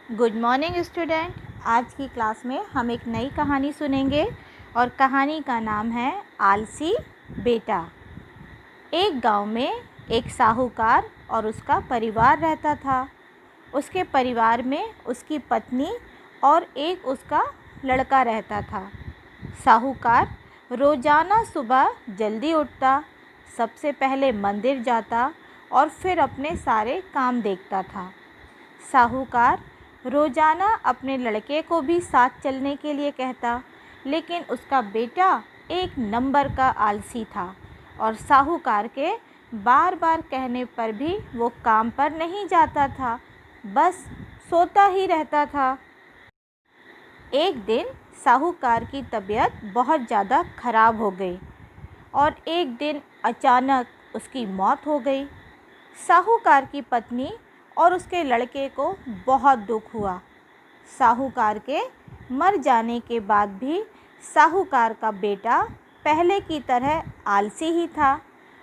Good morning student. आज की class में हम एक नई कहानी सुनेंगे और कहानी का नाम है आलसी बेटा। एक गांव में एक साहूकार और उसका परिवार रहता था। उसके परिवार में उसकी पत्नी और एक उसका लड़का रहता था। साहूकार रोज़ाना सुबह जल्दी उठता, सबसे पहले मंदिर जाता और फिर अपने सारे काम देखता था। साहूकार रोज़ाना अपने लड़के को भी साथ चलने के लिए कहता, लेकिन उसका बेटा एक नंबर का आलसी था और साहूकार के बार बार कहने पर भी वो काम पर नहीं जाता था, बस सोता ही रहता था। एक दिन साहूकार की तबीयत बहुत ज़्यादा खराब हो गई और एक दिन अचानक उसकी मौत हो गई। साहूकार की पत्नी और उसके लड़के को बहुत दुख हुआ। साहूकार के मर जाने के बाद भी साहूकार का बेटा पहले की तरह आलसी ही था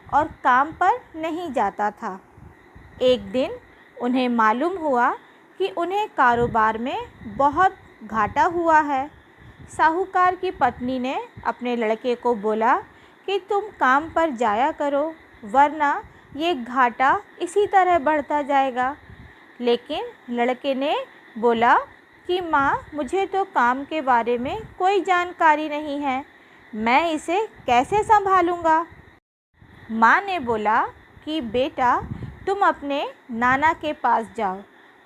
और काम पर नहीं जाता था। एक दिन उन्हें मालूम हुआ कि उन्हें कारोबार में बहुत घाटा हुआ है। साहूकार की पत्नी ने अपने लड़के को बोला कि तुम काम पर जाया करो, वरना ये घाटा इसी तरह बढ़ता जाएगा। लेकिन लड़के ने बोला कि माँ, मुझे तो काम के बारे में कोई जानकारी नहीं है, मैं इसे कैसे संभालूँगा। माँ ने बोला कि बेटा, तुम अपने नाना के पास जाओ,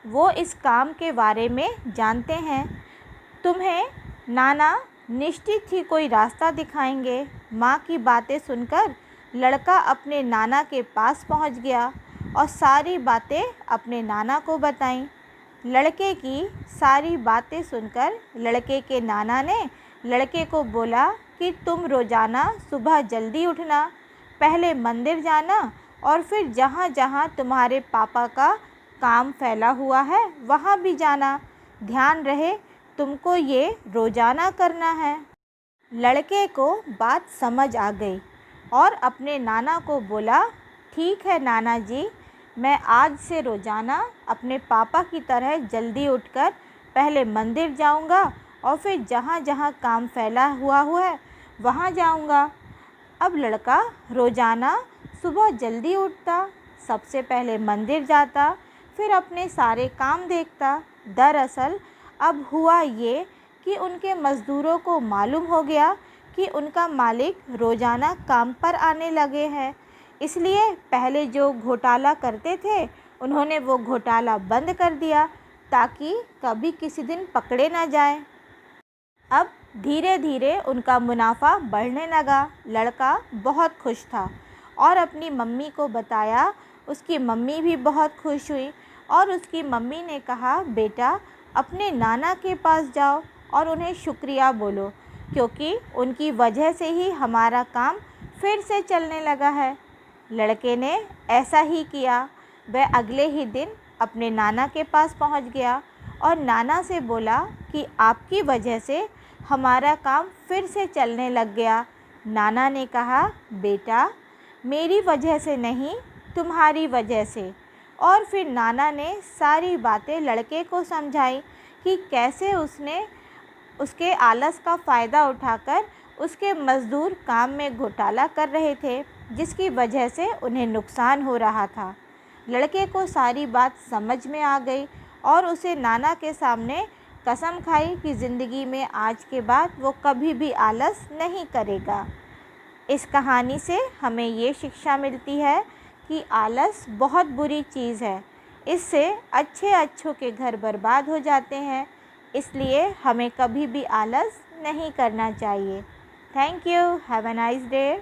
वो इस काम के बारे में जानते हैं। तुम्हें नाना निश्चित ही कोई रास्ता दिखाएंगे। माँ की बातें सुनकर लड़का अपने नाना के पास पहुँच गया और सारी बातें अपने नाना को बताईं। लड़के की सारी बातें सुनकर लड़के के नाना ने लड़के को बोला कि तुम रोज़ाना सुबह जल्दी उठना, पहले मंदिर जाना और फिर जहाँ जहाँ तुम्हारे पापा का काम फैला हुआ है वहाँ भी जाना। ध्यान रहे, तुमको ये रोज़ाना करना है। लड़के को बात समझ आ गई और अपने नाना को बोला, ठीक है नाना जी, मैं आज से रोज़ाना अपने पापा की तरह जल्दी उठकर पहले मंदिर जाऊंगा और फिर जहाँ जहाँ काम फैला हुआ है वहाँ जाऊंगा। अब लड़का रोज़ाना सुबह जल्दी उठता, सबसे पहले मंदिर जाता, फिर अपने सारे काम देखता। दरअसल अब हुआ ये कि उनके मज़दूरों को मालूम हो गया कि उनका मालिक रोज़ाना काम पर आने लगे हैं, इसलिए पहले जो घोटाला करते थे उन्होंने वो घोटाला बंद कर दिया ताकि कभी किसी दिन पकड़े ना जाएं। अब धीरे धीरे उनका मुनाफा बढ़ने लगा। लड़का बहुत खुश था और अपनी मम्मी को बताया। उसकी मम्मी भी बहुत खुश हुई और उसकी मम्मी ने कहा, बेटा, अपने नाना के पास जाओ और उन्हें शुक्रिया बोलो, क्योंकि उनकी वजह से ही हमारा काम फिर से चलने लगा है। लड़के ने ऐसा ही किया। वह अगले ही दिन अपने नाना के पास पहुंच गया और नाना से बोला कि आपकी वजह से हमारा काम फिर से चलने लग गया। नाना ने कहा, बेटा, मेरी वजह से नहीं, तुम्हारी वजह से। और फिर नाना ने सारी बातें लड़के को समझाई कि कैसे उसने उसके आलस का फ़ायदा उठाकर उसके मज़दूर काम में घोटाला कर रहे थे, जिसकी वजह से उन्हें नुकसान हो रहा था। लड़के को सारी बात समझ में आ गई और उसे नाना के सामने कसम खाई कि ज़िंदगी में आज के बाद वो कभी भी आलस नहीं करेगा। इस कहानी से हमें ये शिक्षा मिलती है कि आलस बहुत बुरी चीज़ है। इससे अच्छे अच्छों के घर बर्बाद हो जाते हैं, इसलिए हमें कभी भी आलस नहीं करना चाहिए। Thank you. Have a nice day.